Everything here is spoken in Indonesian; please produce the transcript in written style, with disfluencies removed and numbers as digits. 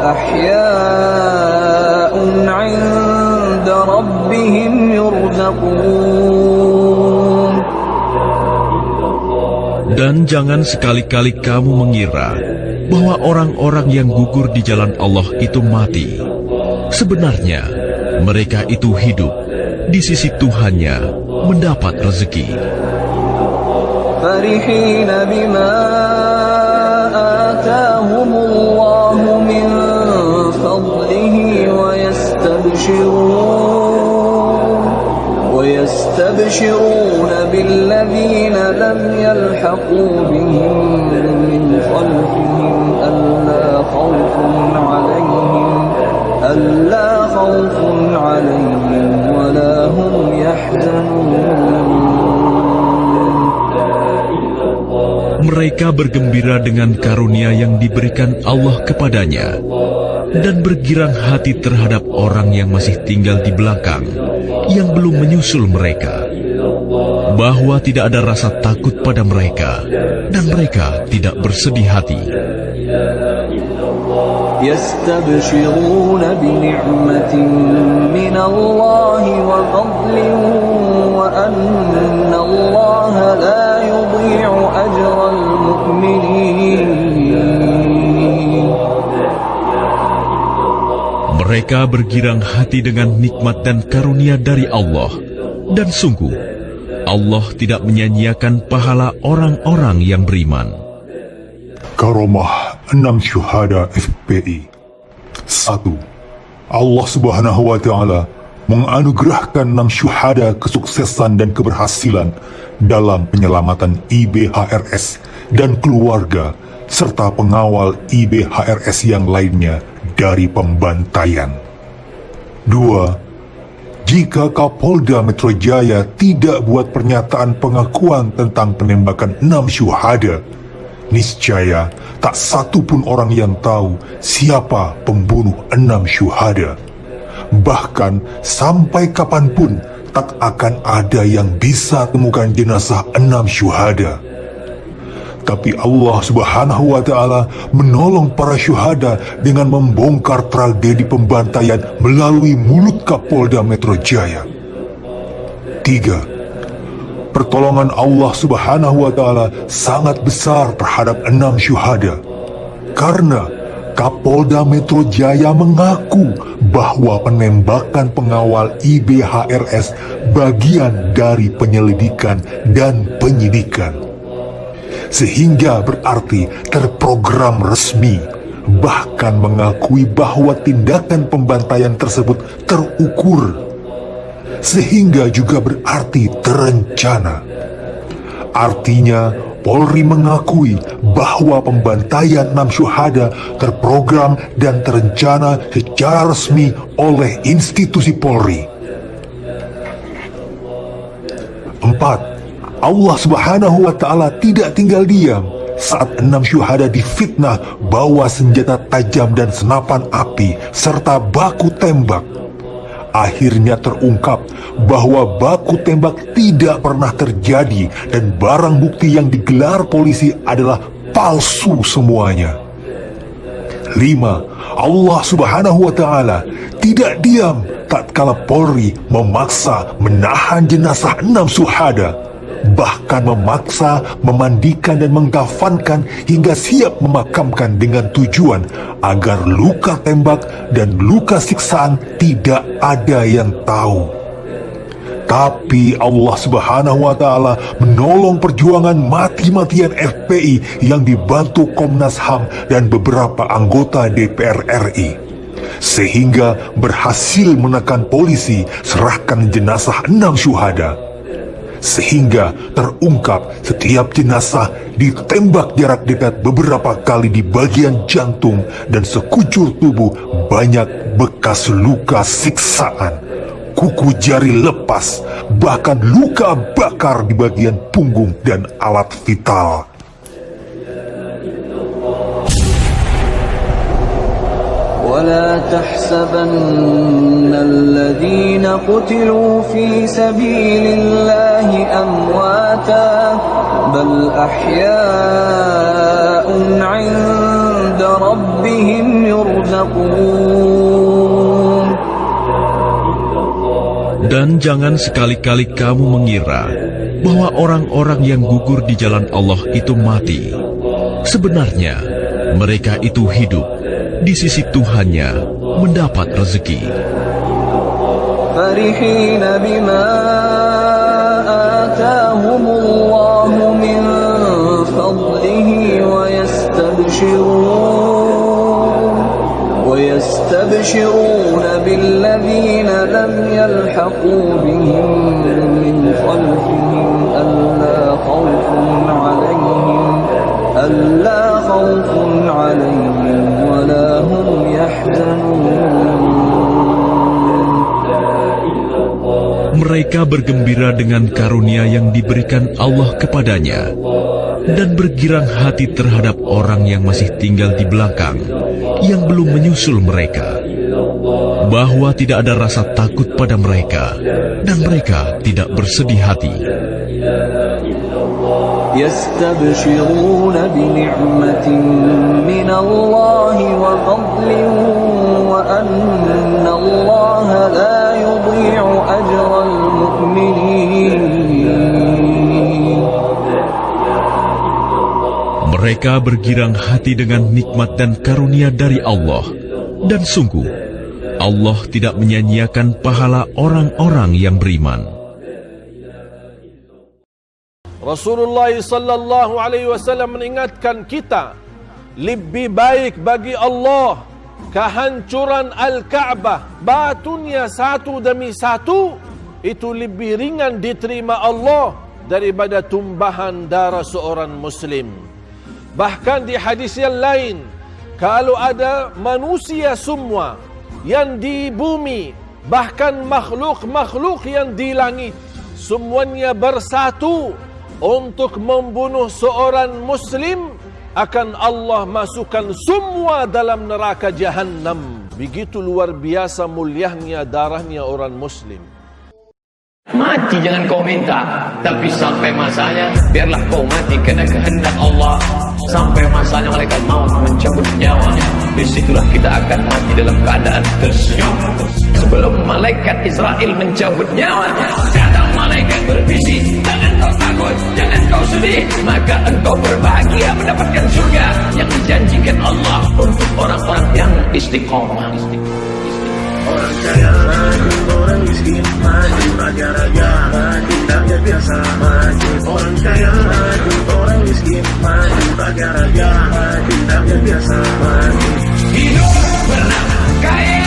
أحياء عند ربهم يرزقون. Dan jangan sekali-kali kamu mengira bahwa orang-orang yang gugur di jalan Allah itu mati. Sebenarnya, mereka itu hidup di sisi Tuhannya, mendapat rezeki. فرحين بما آتاهم الله من فضله ويستبشرون بالذين لم يلحقوا بهم من خلفهم ألا خوف عليهم ولا هم يحزنون. Mereka bergembira dengan karunia yang diberikan Allah kepadanya dan bergirang hati terhadap orang yang masih tinggal di belakang, yang belum menyusul mereka, bahwa tidak ada rasa takut pada mereka dan mereka tidak bersedih hati. يستبشرون بنعمة من الله وفضل وأن الله لا يضيع أجر المؤمنين. Mereka bergirang hati dengan nikmat dan karunia dari Allah, dan sungguh Allah tidak menyia-nyiakan pahala orang-orang yang beriman. Karomah 6 syuhada FPI. 1. Allah Subhanahu wa Ta'ala menganugerahkan 6 syuhada kesuksesan dan keberhasilan dalam penyelamatan IBHRS dan keluarga serta pengawal IBHRS yang lainnya dari pembantaian. 2. Jika Kapolda Metro Jaya tidak buat pernyataan pengakuan tentang penembakan 6 syuhada, niscaya tak satu pun orang yang tahu siapa pembunuh 6 syuhada. Bahkan sampai kapanpun tak akan ada yang bisa temukan jenazah 6 syuhada. Tapi Allah Subhanahu wa Ta'ala menolong para syuhada dengan membongkar tragedi pembantaian melalui mulut Kapolda Metro Jaya. 3. Pertolongan Allah Subhanahu wa Ta'ala sangat besar terhadap 6 syuhada, karena Kapolda Metro Jaya mengaku bahwa penembakan pengawal IBHRS bagian dari penyelidikan dan penyidikan, sehingga berarti terprogram resmi, bahkan mengakui bahwa tindakan pembantaian tersebut terukur, sehingga juga berarti terencana. Artinya, Polri mengakui bahwa pembantaian 6 syuhada terprogram dan terencana secara resmi oleh institusi Polri. 4. Allah Subhanahu wa Ta'ala tidak tinggal diam saat 6 syuhada difitnah bawa senjata tajam dan senapan api serta baku tembak. Akhirnya terungkap bahwa baku tembak tidak pernah terjadi dan barang bukti yang digelar polisi adalah palsu semuanya. 5. Allah Subhanahu wa Ta'ala tidak diam tatkala Polri memaksa menahan jenazah 6 syuhada, bahkan memaksa memandikan dan mengkafankan hingga siap memakamkan dengan tujuan agar luka tembak dan luka siksaan tidak ada yang tahu. Tapi Allah Subhanahu wa Ta'ala menolong perjuangan mati-matian FPI yang dibantu Komnas HAM dan beberapa anggota DPR RI, sehingga berhasil menekan polisi serahkan jenazah 6 syuhada. Sehingga terungkap setiap jenazah ditembak jarak dekat beberapa kali di bagian jantung dan sekujur tubuh banyak bekas luka siksaan, kuku jari lepas, bahkan luka bakar di bagian punggung dan alat vital. ولا تحسبن الذين قتلوا في سبيل الله أمواتا بل أحياء عند ربهم ربهم يرزقون. Dan jangan sekali-kali kamu mengira bahwa orang-orang yang gugur di jalan Allah itu mati. Sebenarnya, mereka itu hidup di sisi Tuhannya mendapat rezeki. فرحين بما آتاهم الله من فضله ويستبشرون بالذين لم يلحقوا بهم من خلفهم ألا خوف عليهم ولا هم يحزنون. Mereka bergembira dengan karunia yang diberikan Allah kepadanya dan bergirang hati terhadap orang yang masih tinggal di belakang yang belum menyusul mereka, bahwa tidak ada rasa takut pada mereka dan mereka tidak bersedih hati. يستبشرون بنعمة من الله وفضل وأن الله لا يضيع أجر المؤمنين. Mereka bergirang hati dengan nikmat dan karunia dari Allah, dan sungguh Allah tidak menyia-nyiakan pahala orang-orang yang beriman. Rasulullah sallallahu alaihi wasallam mengingatkan kita, lebih baik bagi Allah kehancuran Al-Ka'bah, batunya satu demi satu, itu lebih ringan diterima Allah daripada tumbahan darah seorang muslim. Bahkan di hadis yang lain, kalau ada manusia semua yang di bumi, bahkan makhluk-makhluk yang di langit, semuanya bersatu untuk membunuh seorang muslim, akan Allah masukkan semua dalam neraka Jahannam. Begitu luar biasa mulianya darahnya orang muslim. Mati jangan kau minta, tapi sampai masanya biarlah kau mati karena kehendak Allah. Sampai masanya malaikat maut mencabut nyawanya, disitulah kita akan mati dalam keadaan tersenyum. Sebelum malaikat Israel mencabut nyawanya, datang malaikat berbisik, jangan kau takut, jangan kau sedih, maka engkau berbahagia mendapatkan surga yang dijanjikan Allah untuk orang-orang yang istiqomah. Orang kaya maju, orang miskin maju, raja-raja maju, rakyat biasa maju. Orang kaya maju, orang miskin maju, raja-raja maju, rakyat biasa maju. Hidup pernah kaya